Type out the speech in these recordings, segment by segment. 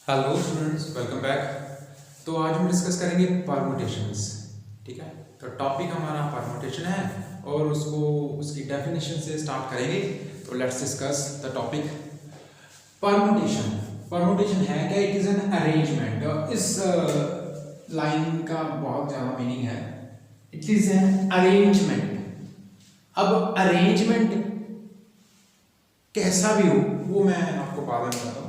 Hello students, welcome back. तो आज हम डिस्कस करेंगे परमुटेशंस। ठीक है, तो टॉपिक हमारा परमुटेशन है और उसकी डेफिनेशन से स्टार्ट करेंगे। तो let's discuss the topic permutation. Permutation है क्या? It is an arrangement. इस लाइन का बहुत ज़्यादा मीनिंग है। It is an arrangement. अब अरेंजमेंट कैसा भी हो वो मैं आपको बाद में बताता हूँ।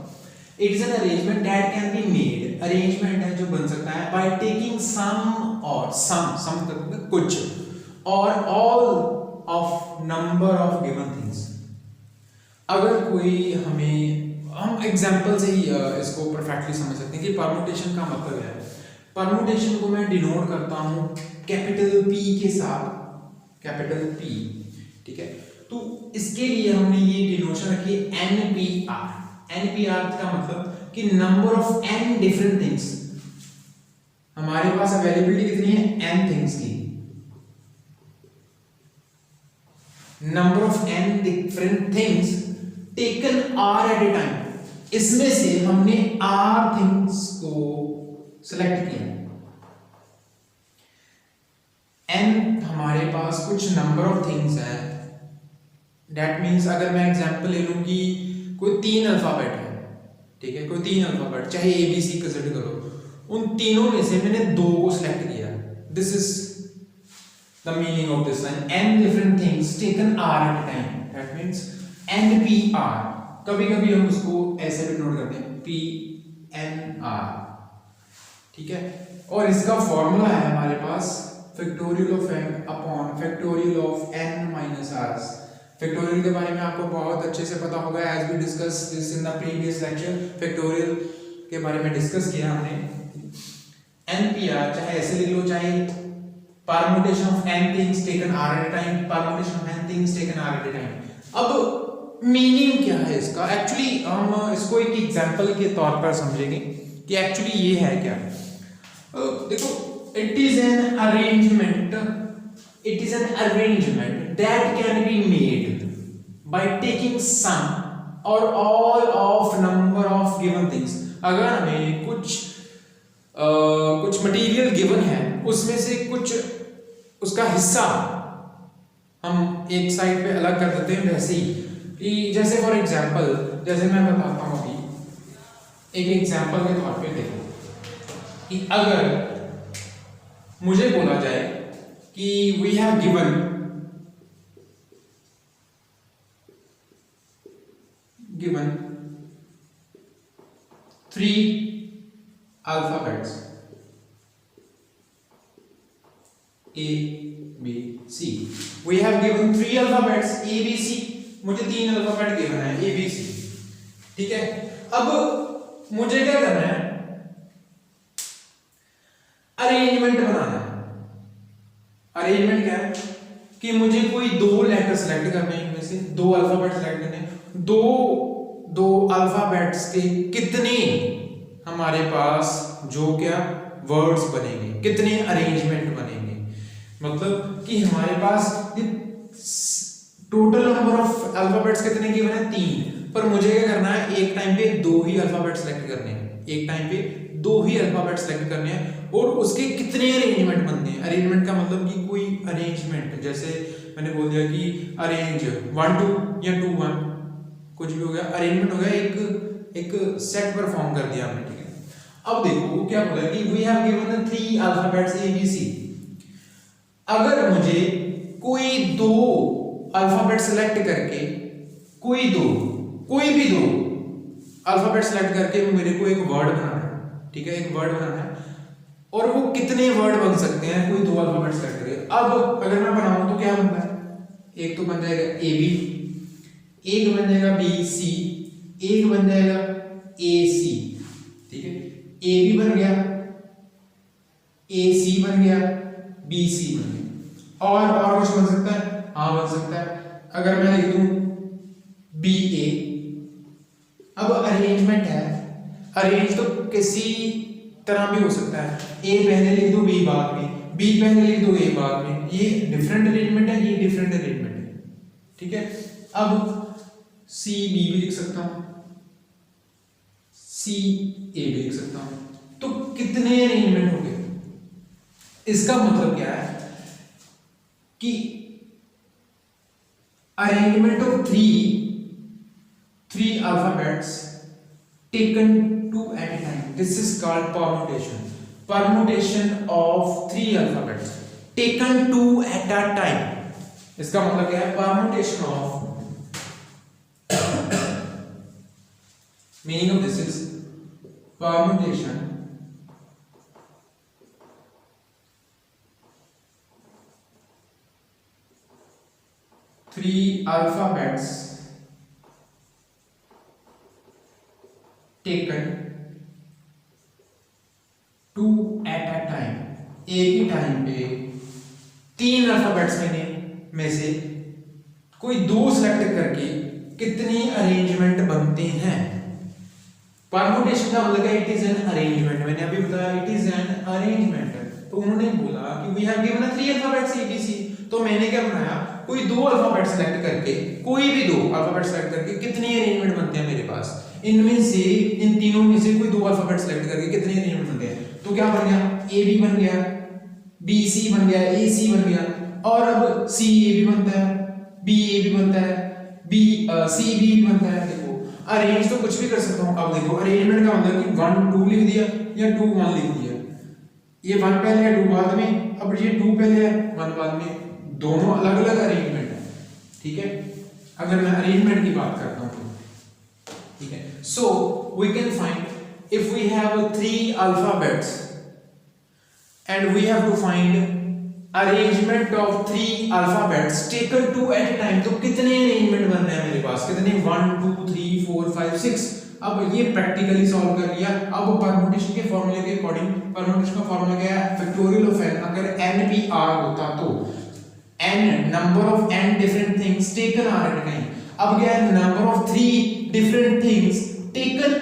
It is an arrangement that can be made. Arrangement है जो बन सकता है बाय टेकिंग सम तक कुछ और all of number of given things. अगर कोई हम एग्जांपल से ही इसको परफेक्टली समझ सकते हैं कि परमुटेशन का मतलब है। परमुटेशन को मैं डिनोट करता हूं कैपिटल पी के साथ, कैपिटल पी। ठीक है, तो इसके लिए हमने ये डिनोशन रखी है एनपीआर। एनपीआर का मतलब कि number of N different things. हमारे पास अवेलेबिलिटी कितनी है? एन थिंग्स की। Number of N different things taken R at a time. इसमें से हमने आर थिंग्स को सिलेक्ट किया। एन हमारे पास कुछ नंबर ऑफ थिंग्स है। दैट मीन्स अगर मैं एग्जांपल ले लूं कि कोई 3 अल्फाबेट है। ठीक है, कोई 3 अल्फाबेट, चाहे ए बी सी कंसीडर करो, उन तीनों में से मैंने 2 को सिलेक्ट किया। This is the meaning of this line, N different things taken R at a time. That means NPR. कभी-कभी हम उसको ऐसे भी नोट करते हैं पीएनआर। ठीक है, और इसका फॉर्मूला है हमारे पास factorial of n upon factorial of n minus r। Factorial के बारे में आपको बहुत अच्छे से पता होगा, as we discuss this in the previous lecture. Factorial के बारे में डिस्कस किया हमने। एनपीआर चाहे ऐसे लिख लो, चाहे permutation of n things taken r eight a time, permutation of n things taken r eight a time. अब मीनिंग क्या है इसका? एक्चुअली हम इसको एक एग्जांपल के तौर पर समझेंगे कि एक्चुअली ये है क्या। देखो, it is an arrangement that can be made by taking some or all of number of given things। अगर हमें कुछ मटेरियल गिवन है, उसमें से कुछ उसका हिस्सा हम एक साइड पे अलग कर देते हैं। वैसे ही जैसे फॉर एग्जांपल, जैसे मैं बताता हूँ अभी एक एग्जांपल के तौर पे देखो कि अगर मुझे बोला जाए कि we have given three alphabets A B C. We have given 3 alphabets A B C. मुझे 3 अल्फाबेट गिवन है ए बी सी। ठीक है, अब मुझे क्या करना है? अरेंजमेंट बनाना है। अरेंजमेंट क्या है कि मुझे कोई 2 लेटर सेलेक्ट करने हैं, इनमें से 2 अल्फाबेट सेलेक्ट करने हैं। दो अल्फाबेट्स के कितने हमारे पास जो क्या वर्ड्स बनेंगे, कितने अरेंजमेंट बनेंगे। मतलब कि हमारे पास टोटल नंबर ऑफ अल्फाबेट्स कितने गिवन है? 3। पर मुझे क्या करना है? एक टाइम पे 2 ही अल्फाबेट सेलेक्ट करने हैं। एक टाइम पे 2 ही अल्फाबेट सेलेक्ट करने हैं और उसके कितने अरेंजमेंट बनते हैं। अरेंजमेंट का मतलब कि कोई अरेंजमेंट, जैसे मैंने बोल दिया कि अरेंज 1 2 या 2 1, कुछ भी हो गया, अरेंजमेंट हो गया। एक सेट परफॉर्म कर दिया हमने। ठीक है, अब देखो क्या बोला कि we have given 3 alphabets A B C. अगर मुझे कोई 2 अल्फाबेट सेलेक्ट करके कोई भी 2 अल्फाबेट सेलेक्ट करके मेरे को एक वर्ड बनाना है। ठीक है, एक वर्ड बनाना है और वो कितने वर्ड बन सकते हैं कोई 2 अल्फाबेट सेलेक्ट करके। अब अगर मैं बनाऊं तो क्या बनता है? एक तो बन जाएगा ए बी, एक बन जाएगा बी सी, एक बन जाएगा ए सी। ठीक है, ए बी बन गया, ए सी बन गया, बी सी बन गया। और कुछ बन सकता है? हाँ, बन सकता है। अगर मैं लिख दूं बी ए। अब अरेंजमेंट है, अरेंज तो किसी तरह भी हो सकता है। ए पहले लिख दो, बी बाद में, बी पहले लिख दो, ए बाद में। ये डिफरेंट अरेंजमेंट है, ये डिफरेंट अरेंजमेंट है। ठीक है, अब सी बी भी लिख सकता हूं, सी ए भी लिख सकता हूं। तो कितने अरेंजमेंट हो गए? इसका मतलब क्या है कि arrangement of three alphabets taken two at a time. This is called permutation. Permutation of three alphabets taken two at a time. इसका मतलब क्या है? Permutation of meaning of this is permutation three alphabets taken to at a time, एक ही time पे तीन alphabets में से कोई दो सिलेक्ट करके कितनी अरेंजमेंट बनते हैं। परमुटेशन का मतलब इट इज एन अरेंजमेंट, मैंने अभी बताया इट इज एन अरेंजमेंट। तो उन्होंने बोला कि we have given three alphabets A B C, तो मैंने क्या बनाया, कोई दो अल्फाबेट सेलेक्ट करके, कोई भी दो अल्फाबेट सेलेक्ट करके कितने अरेंजमेंट बनते हैं मेरे पास, इनमें से इन तीनों में से कोई दो अल्फाबेट सेलेक्ट करके कितने अरेंजमेंट बनते हैं। तो क्या बन गया, ए बी बन गया, बी सी बन गया, ए सी बन गया, और अब सी ए भी बनता है, बी ए भी बनता है, बी सी बी भी बनता है। देखो अरेंज तो कुछ भी कर सकता हूं। अब देखो अरेंजमेंट का मतलब कि 1 2 लिख दिया या 2 1 लिख दिया, ये 1 पहले है 2 बाद में, अब ये 2 पहले है 1 बाद में, दोनों अलग अलग अरेंजमेंट है। ठीक है, अगर मैं अरेंजमेंट की बात करता हूं तो ठीक है, so we can find if we have 3 alphabets and we have to find arrangement of 3 alphabets taken 2 at a time, तो कितने अरेंजमेंट बन रहे हैं मेरे पास, कितने 1 2 3 4 5 6। अब ये प्रैक्टिकली सॉल्व कर लिया। अब परमुटेशन के फॉर्मूले के अकॉर्डिंग, परमुटेशन का फॉर्मूला क्या है, फैक्टोरियल ऑफ n, अगर n भी r होता तो n number of n different things taken r eight a time. अब क्या है, number of 3 different things taken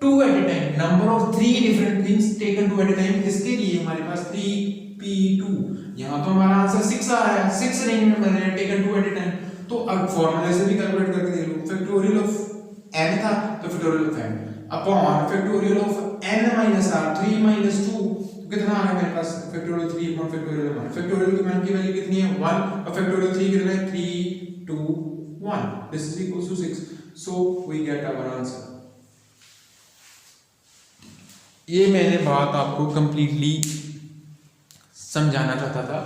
2 at a time, number of 3 different things taken 2 at a time। इसके लिए हमारे पास 3p2, यहां तो हमारा आंसर 6 आ रहा है, 6 अरेंजमेंट बन रहे हैं टेकन 2 at a time। तो अब फॉर्मूले से भी कैलकुलेट करके देख लो, फैक्टोरियल ऑफ n था तो factorial of n upon factorial of n minus r, 3 minus 2 तो कितना आ गया मेरे पास, factorial 3 upon factorial of 1। Factorial की मान की वैल्यू कितनी है 1 और फैक्टोरियल 3 कितना है 3 2 1, this is equal to 6। So we get our answer. ये मैंने बात आपको कंप्लीटली समझाना चाहता था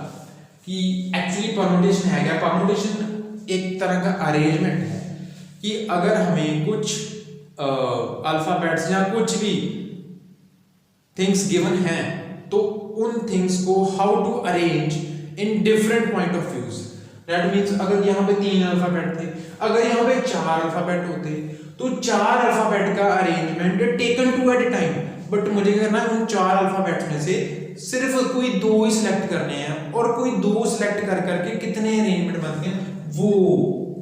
कि एक्चुअली परमुटेशन है क्या। परमुटेशन एक तरह का अरेंजमेंट है कि अगर हमें कुछ अल्फाबेट्स या कुछ भी थिंग्स गिवन हैं तो उन थिंग्स को how to arrange in different point of views. That means अगर यहाँ पे 3 अल्फाबेट थे, अगर यहाँ पे 4 अल्फाबेट होते तो 4 अल्फाबेट का arrangement taken 2 at a time, but मुझे क्या करना है, उन 4 अल्फाबेट्स में से सिर्फ कोई 2 ही सिलेक्ट करने हैं और कोई 2 सिलेक्ट कर करके कितने अरेंजमेंट बनते हैं वो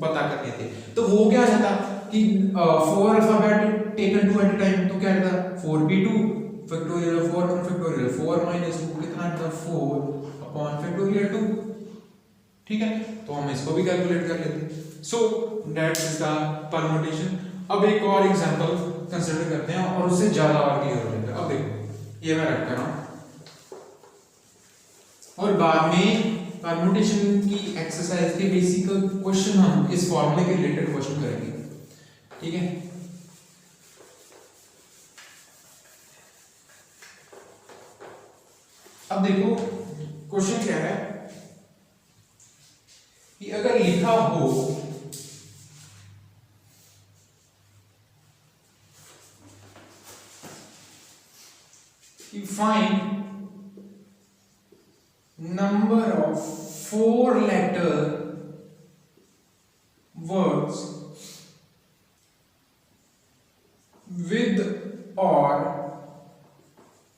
पता करने थे। तो वो क्या रहता कि 4 alphabet taken 2 at a time, तो क्या रहता 4p2 factorial of 4 upon factorial 4 minus 2 कितना रहता 4 अपॉन फैक्टोरियल 2। ठीक है, तो हम इसको भी कैलकुलेट कर लेते। So that is the permutation. अब एक और एग्जांपल कंसीडर करते हैं और उससे ज्यादा और क्लियर हो जाएगा। अब देखो ये मैं रख कर रहा हूं और बाद में परमुटेशन की एक्सरसाइज के बेसिक क्वेश्चन हम इस फॉर्मूले के रिलेटेड क्वेश्चन करेंगे। ठीक है, अब देखो क्वेश्चन क्या है कि अगर लिखा हो कि find number of 4 letter words with or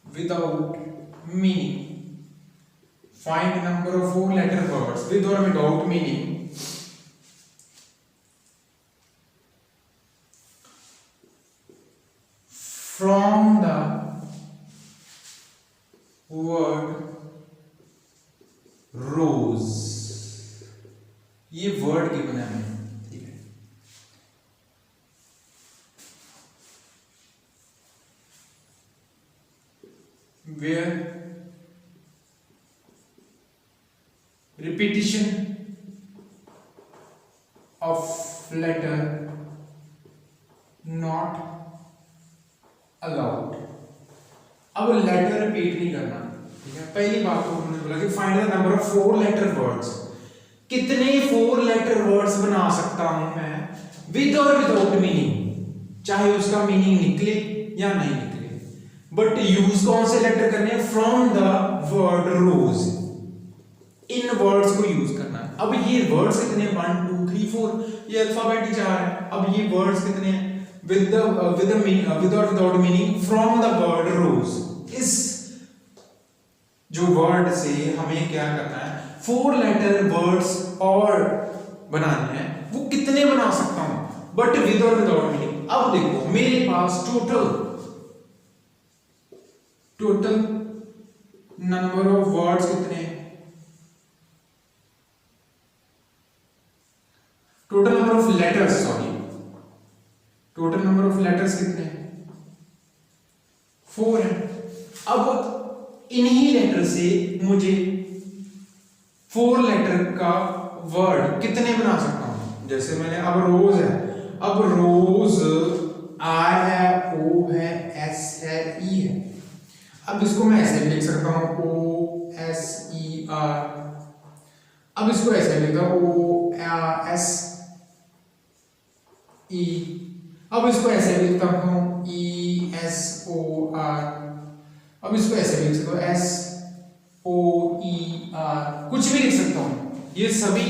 without meaning. Find number of 4 letter words with or without meaning from the word रोज। ये वर्ड गिवन है हमें। ठीक है, where repetition of letter not allowed। अब लेटर रिपीट नहीं करना, ठीक है। पहली बात तो उन्होंने बोला कि find the number of 4 letter words, कितने 4 लेटर वर्ड्स बना सकता हूं मैं विद और विदाउट मीनिंग, चाहे उसका मीनिंग निकले या नहीं निकले, बट यूज कौन से लेटर करने हैं, फ्रॉम द वर्ड रोज, इन वर्ड्स को यूज करना है। अब ये वर्ड्स कितने 1 2 3 4, ये अल्फाबेट ही 4 है। अब ये वर्ड्स कितने हैं, with or without meaning from the word rose। इस जो वर्ड से हमें क्या करना है, 4 लेटर वर्ड्स और बनाने हैं, वो कितने बना सकता हूं बट विद और विदाउट मीनिंग। अब देखो मेरे पास टोटल नंबर ऑफ वर्ड्स कितने हैं, total number of letters, sorry total number of letters कितने हैं, 4 है। अब इन्हीं लेटर से मुझे 4 लेटर का वर्ड कितने बना सकता हूं, जैसे मैंने अब रोज है, अब रोज आर है, ओ है, एस है, ई है। अब इसको मैं ऐसे लिख सकता हूं ओ एस ई आर, अब इसको ऐसे लिखता हूं ओ एस ई, अब इसको ऐसे लिखता हूं ई एस ओ आर, अब इसको ऐसे लिख सकता हूं एस ओ ई आर, कुछ भी लिख सकता हूं। ये सभी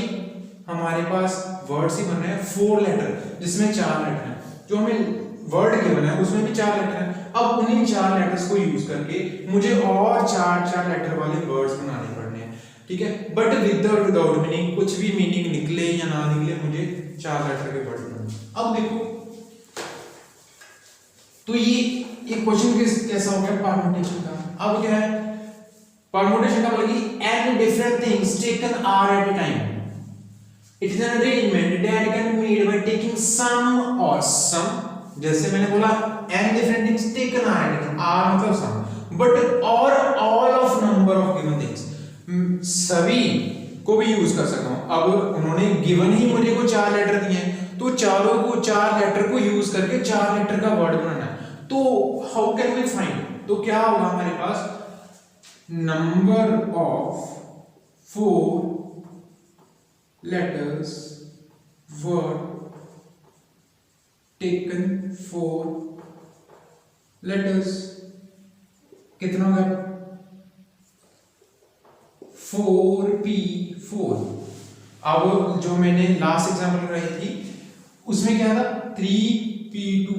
हमारे पास वर्ड्स ही बन रहे हैं 4 लेटर, जिसमें 4 लेटर हैं, जो हमें वर्ड गिवन है उसमें भी 4 लेटर हैं। अब उन्हीं 4 लेटर्स को यूज करके मुझे और 4 लेटर वाले वर्ड्स बनाने पड़ने हैं, ठीक है। बट विद और विदाउट मीनिंग, कुछ भी मीनिंग निकले या ना निकले, मुझे 4 लेटर के वर्ड बनाने। अब देखो तो ये क्वेश्चन कैसा हो गया, परमुटेशन का। अब क्या है, परमुटेशन का मतलब कि n different things taken are at a time, it is an arrangement that can be made by taking some or some, जैसे मैंने बोला n different things taken are at a time, are मतलब some, but or all of number of given things, सभी को भी use कर सकता हूं। अब उन्होंने गिवन ही मुझे को 4 लेटर दिए हैं, तो चारों को 4 लेटर को यूज करके 4 लेटर का वर्ड बनाना है। तो हाउ कैन वी फाइंड, तो क्या होगा हमारे पास, number of 4 letters word taken 4 letters, कितना होगा 4p4। अब जो मैंने लास्ट एग्जांपल कराई थी उसमें क्या था 3p2,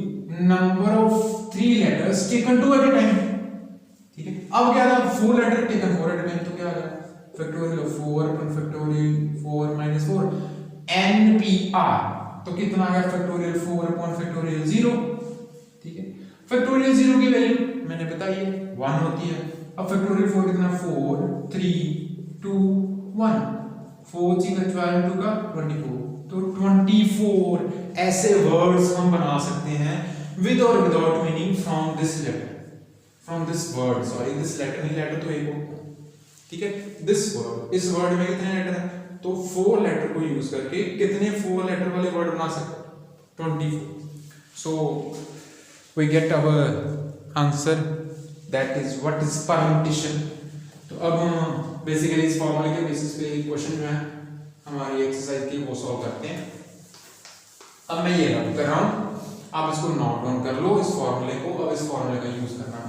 number of 3 letters taken 2 at a time, ठीक है। अब क्या था 4 letter taken 4 at a time, तो क्या आ गया factorial 4 upon factorial 4 minus 4 npr, तो कितना आ गया फैक्टोरियल 4 अपॉन फैक्टोरियल 0, ठीक है। फैक्टोरियल 0 की वैल्यू मैंने बताई है 1 होती है। अब फैक्टोरियल 4 कितना 4 3 2 1, 4 3 का 12 2 का 24, तो 24 ऐसे वर्ड्स हम बना सकते हैं विद और without meaning from this letter, from this word, sorry this letter नहीं, लेटर तो एक होता है, ठीक है। दिस वर्ड, इस वर्ड में कितने लेटर हैं, तो 4 लेटर को यूज करके कितने 4 लेटर वाले वर्ड बना सकते, 24। So we get our answer, that is what is permutation. तो अब हम बेसिकली इस फॉर्मूले के बेसिस पे क्वेश्चन जो है हमारी एक्सरसाइज की वो सॉल्व करते हैं। अब मैं ये रब कर रहा हूं, आप इसको नोट डाउन कर लो इस फॉर्मूले को, अब इस फॉर्मूले का यूज करना है।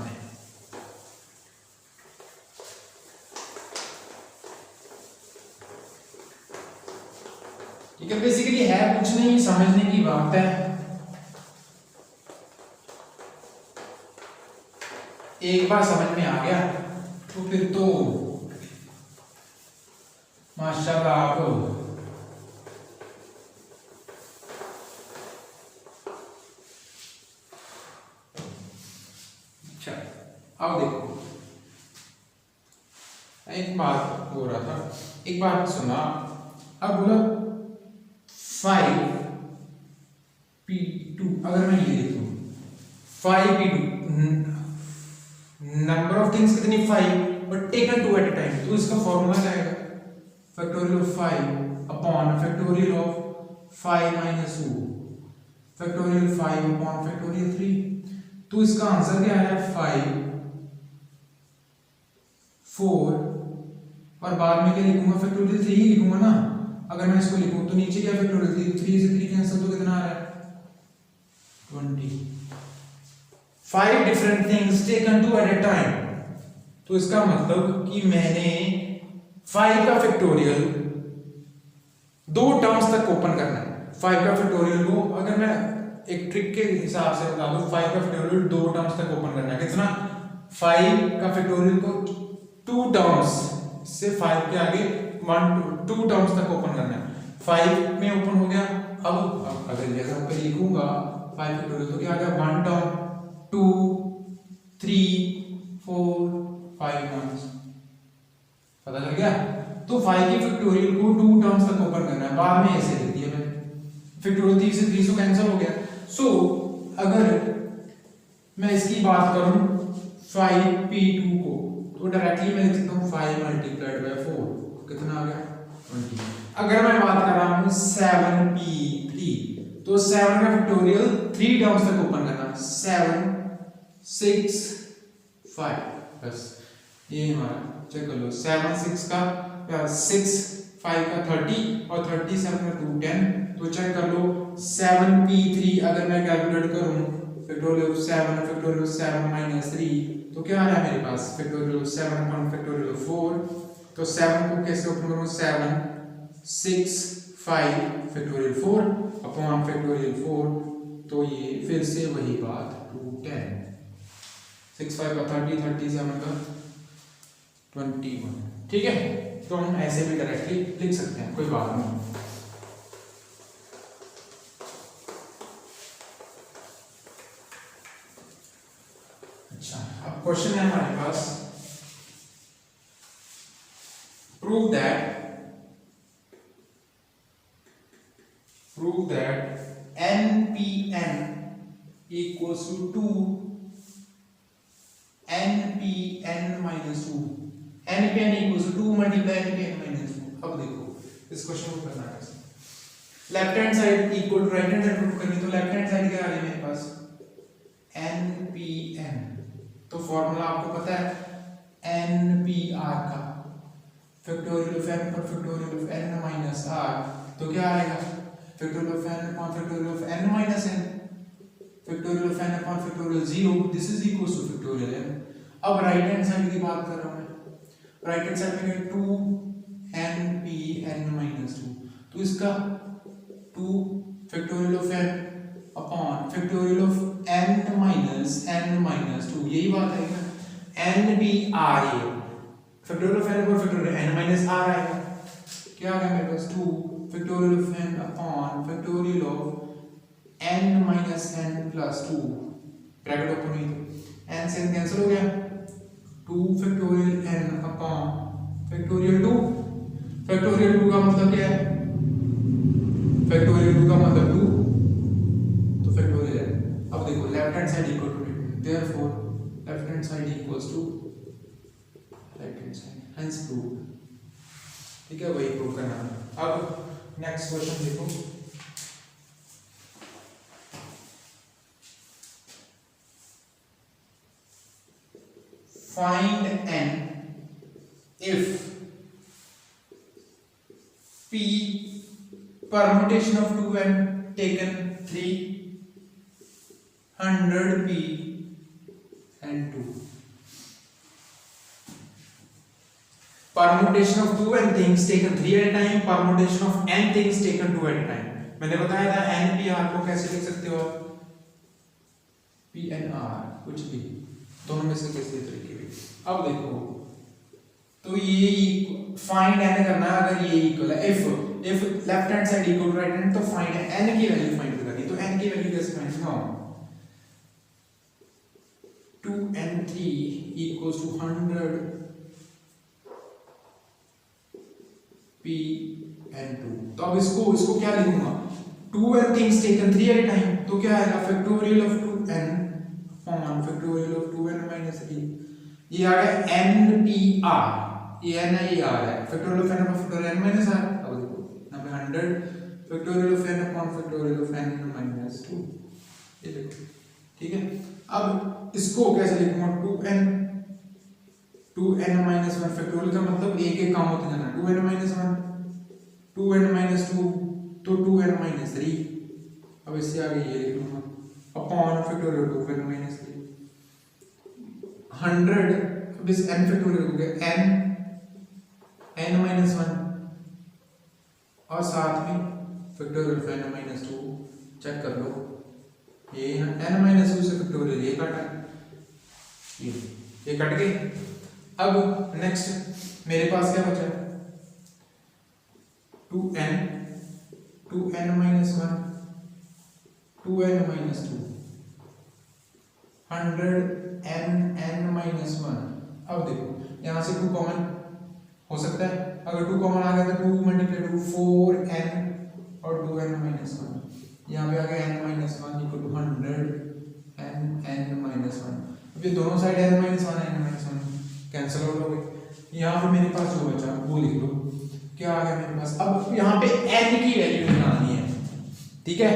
ठीक है, बेसिकली है कुछ नहीं, समझने की बात है। एक बार समझ में आ गया तो फिर तो माशाल्लाह आप अच्छा। अब देखो एक बात हो रहा था, एक बात सुना, अब बोला 5p2, अगर मैं ये लिखूं 5p2 नंबर ऑफ थिंग्स कितनी 5 but taken 2 eight a time, तो इसका फॉर्मूला क्या आएगा factorial of 5 upon factorial of 5 minus 2 factorial 5 upon factorial 3। तो इसका आंसर क्या है 5 4 और बाद में क्या लिखूंगा फैक्टोरियल 3 ही लिखूंगा ना। अगर मैं इसको लिखूं तो नीचे क्या फैक्टोरियल 3 से 3 कैंसिल तो कितना आ रहा है 20। 5 different things taken 2 eight a time, तो इसका मतलब कि मैंने 5 का फैक्टोरियल 2 टर्म्स तक ओपन करना है। 5 का फैक्टोरियल को अगर मैं एक ट्रिक के हिसाब से बता दूं 5 का फैक्टोरियल 2 टर्म्स तक ओपन करना है। कितना 5 का फैक्टोरियल को 2 टर्म्स से 5 के आगे 2 टर्म्स तक ओपन करना है। 5 में ओपन हो गया। अब अगर जगह पे लिखूंगा 5 फैक्टोरियल तो क्या आ गया 1 टर्म 2 3 4 5 टर्म्स, पता लग गया। तो 5 की फैक्टोरियल को 2 टर्म्स तक ओपन करना है। बाद में ऐसे लिख दिया मैंने फैक्टोरियल 3 से 3 कैंसिल हो गया। सो अगर मैं इसकी बात करूं 5p2 को तो डायरेक्टली मैं लिख सकता हूं 5 मल्टीप्लाइड बाय 4 कितना आ गया 20। अगर मैं बात कर रहा हूं 7p3 तो 7 का फैक्टोरियल 3 टर्म्स तक ओपन करना 7 6 5 बस ये हमारा चेक कर लो 7 6 का 6 5 का 30 और 37 का 2 10। तो चेक कर लो 7p3 अगर मैं कैलकुलेट करूं factorial of 7 factorial of 7 minus 3 तो क्या आ रहा है मेरे पास factorial of 7 upon factorial of 4। तो 7 को कैसे ओपन करूं 7 6 5 फैक्टोरियल 4 अपॉन फैक्टोरियल 4 तो ये फिर से वही बात 2 10 6 5 का 30 37 का 21। ठीक है, तो हम ऐसे भी डायरेक्टली लिख सकते हैं, कोई बात नहीं। अच्छा, अब क्वेश्चन है हमारे पास prove that npn equals to 2 npn minus 2 npn equals to 2 multiply npn minus 2। अब देखो इस क्वेश्चन को करना है left hand side equal to right hand side prove करनी, तो लेफ्ट हैंड साइड क्या आ रही है मेरे पास npn। तो फॉर्मूला आपको पता है npr का फैक्टोरियल ऑफ n पर factorial of n minus r तो क्या आएगा factorial of n upon factorial of n minus n factorial of n upon factorial 0 this is equals two factorial n। अब राइट हैंड साइड की बात कर रहा हूं मैं, राइट हैंड साइड में 2 npn माइनस 2 तो इसका 2 factorial of n upon factorial of n minus 2 यही बात है ना nbr फैक्टोरियल ऑफ n पर फैक्टोरियल n माइनस r आएगा। क्या आ गया मेरे पास 2 factorial of n upon factorial of n minus n plus 2 bracket open हुई तो n से n कैंसिल हो गया 2 factorial n upon factorial 2 factorial 2 का मतलब क्या है फैक्टोरियल 2 का मतलब 2 तो फैक्टोरियल n। अब देखो left hand side equal to therefore left hand side equals to right hand side hence prove. ठीक है, वही प्रूव करना है। अब नेक्स्ट क्वेश्चन देखो find n if p permutation of 2n taken 300p and 2 permutation of 2n things taken 3 at a time permutation of n things taken 2 at a time। मैंने बताया था npr को कैसे लिख सकते हो pnr कुछ भी दोनों में से किसी तरीके भी। अब देखो तो ये फाइंड n करना है अगर ये इक्वल है if left hand side equal to right hand तो फाइंड n की वैल्यू फाइंड करनी। तो n की वैल्यू कैसे फाइंड करूं 2n3 equals to 100 p and 2। तो अब इसको क्या लिखूंगा 2n things taken 3 at a time तो क्या आएगा factorial of 2n upon factorial of 2n minus 3 ये आ गया एन पी आर, ये एन है ये आर है, factorial of N upon factorial N minus R. अब देखो यहाँ पे 100 factorial of N upon factorial of N minus 2, ये देखो ठीक है। अब इसको कैसे लिखूंगा, 2n माइनस 1 फैक्टोरियल का मतलब एक एक काम होते जाना, 2n माइनस 1 2n माइनस 2 तो 2n माइनस 3, अब इससे आगे ये लिख लूंगा अपॉन फैक्टोरियल 2n माइनस 3 100, अब इस n फैक्टोरियल हो गया n माइनस 1 और साथ में factorial of n minus 2, check कर लो ये n माइनस 2 से फैक्टोरियल ये कटा, ये कट गई। अब नेक्स्ट मेरे पास क्या बचा, 2n minus 1 2n minus 2 100n minus 1। अब देखो यहाँ से 2 कॉमन हो सकता है, अगर 2 कॉमन आ गया तो 2 मल्टीप्लाई 2 4n और 2n माइनस 1, यहाँ पे आ गया n minus 1 equal to 100n minus 1। अब ये दोनों side n minus 1 cancel out हो गए। यहाँ पे मेरे पास जो बचा वो लिख लो, क्या आ गया मेरे पास। अब यहाँ पे n की वैल्यू निकालनी है, ठीक है,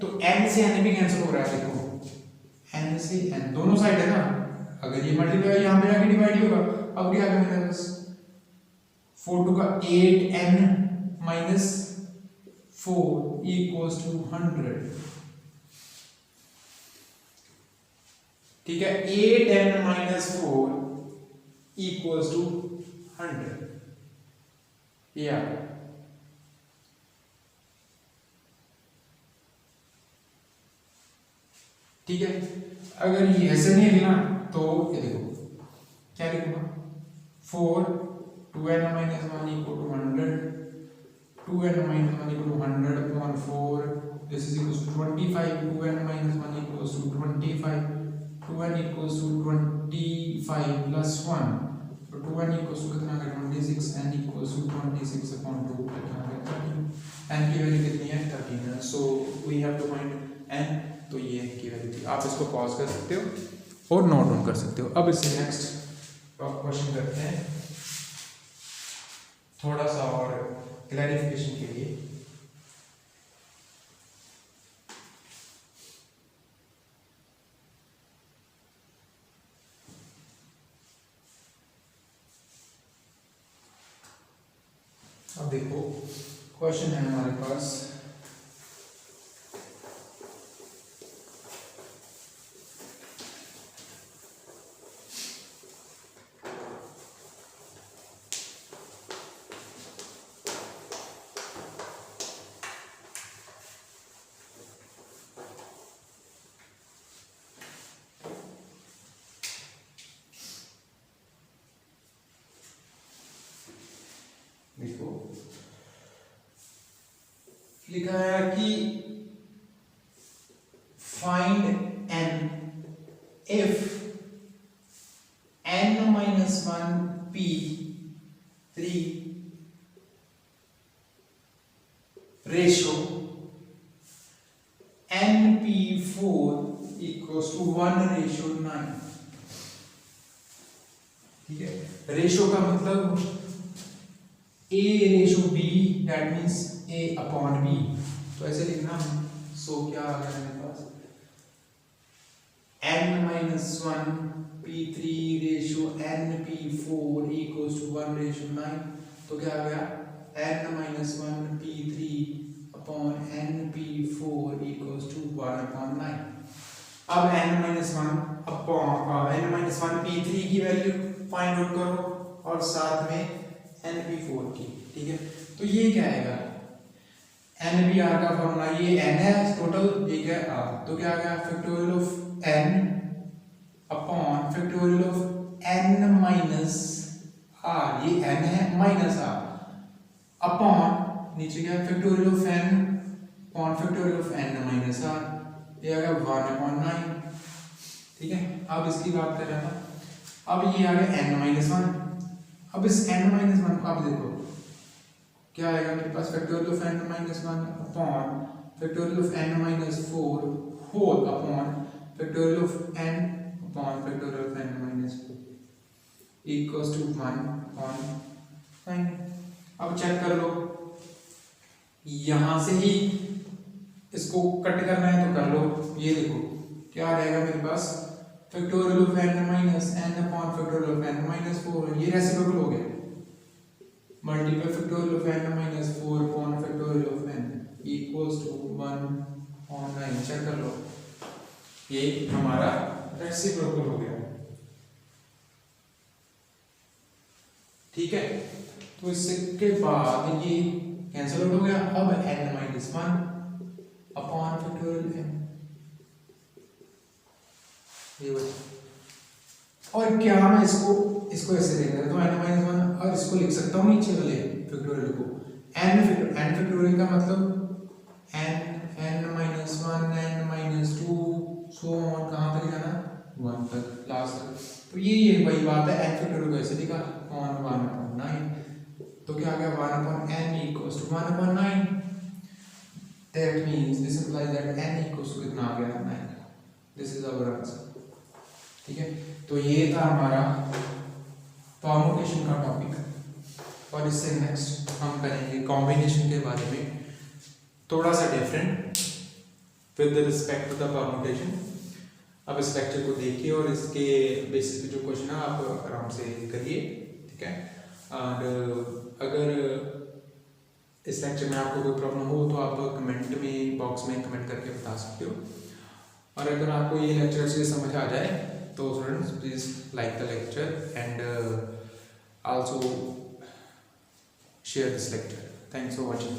तो n से n भी कैंसिल हो रहा है, देखो n से n दोनों साइड है ना, अगर ये मल्टीप्लाई यहाँ पे आके डिवाइड होगा। अब क्या आ गया मेरे पास 4 टू का 8n माइनस 4 इक्वल्स टू 100, ठीक है, 8n माइनस 4 इक्वल्स टू 100, ये आ गया। ठीक है, अगर ये ऐसे नहीं लिखना तो ये देखो क्या लिखूंगा, 4 2n minus 1 equal to 100, 2n minus 1 equal to 100 upon 4, this is equals to 25, 2n minus 1 equals to 25, 2n equals to 25 plus 1, तो 2n इक्वल्स टू कितना आ गया 26, n इक्वल्स टू 26 अपॉन 2 कितना आ गया 13, n की वैल्यू कितनी है 13 है, so we have to find n, तो ये की वैल्यू थी। आप इसको पॉज कर सकते हो और नोट डाउन कर सकते हो। अब इससे नेक्स्ट क्वेश्चन करते हैं थोड़ा सा और क्लैरिफिकेशन के लिए। अब देखो क्वेश्चन है हमारे पास, देखो लिखा है कि find n if n minus 1 p3 ratio np4 equals to 1:9, ठीक है। रेशियो का मतलब a ratio b, that means a upon b, तो ऐसे लिखना। सो क्या आ गया मेरे पास, n minus 1 p3 ratio np4 equals to 1:9, तो क्या आ गया n minus 1 p3 upon np4 equals to 1/9। अब n minus 1 upon n minus 1 p3 की वैल्यू फाइंड आउट करो और साथ में np4 की, ठीक है। तो ये क्या आएगा, npr का फॉर्मूला, ये n है टोटल, ये क्या r, तो क्या आ गया factorial of n upon factorial of n minus r, ये n है माइनस r, अपॉन नीचे क्या factorial of n upon factorial of n minus r, ये आ गया 1/9, ठीक है। अब इसकी बात कर रहा था, अब ये आ गया n माइनस 1। अब इस n माइनस 1 को आप देखो क्या आएगा मेरे पास, factorial of n minus 1 upon factorial of n minus 4 whole upon factorial of n upon factorial of n minus 4, equals to 1/9। अब चेक कर लो, यहां से ही इसको कट करना है तो कर लो। ये देखो क्या आ जाएगा मेरे पास, factorial of n minus n upon factorial of n minus 4, ये रेसिप्रोकल हो गया, multiply factorial of n minus 4 upon factorial of n equals to 1/9। Check कर लो, ये हमारा रेसिप्रोकल हो गया। ठीक है, तो इसके बाद ये कैंसिल आउट हो गया। अब n minus 1 upon factorial n, ये बचा। और क्या मैं इसको ऐसे देख रहा तो n माइनस 1, और इसको लिख सकता हूँ नीचे वाले फैक्टोरियल को n फैक्टोरियल का मतलब n minus 1 n minus 2 so on, कहाँ तक जाना, 1 तक, लास्ट तक। तो ये वही बात है, n फैक्टोरियल को ऐसे लिखा ऑन 1/9, तो क्या आ गया 1/n equals to 1/9। That means this implies that n equals to कितना आ गया 9। This is our answer। ठीक है, तो ये था हमारा परमुटेशन का टॉपिक। और इससे नेक्स्ट हम करेंगे कॉम्बिनेशन के बारे में, थोड़ा सा different with respect to the permutation. अब इस लेक्चर को देखिए और इसके बेसिस पे जो क्वेश्चन है आप आराम से करिए। ठीक है, और अगर इस लेक्चर में आपको कोई प्रॉब्लम हो तो आप कमेंट में बॉक्स में कमेंट करके बता सकते हो। और अगर आपको ये लेक्चर से समझ आ जाए तो students please like the lecture and also share this lecture. Thanks for watching.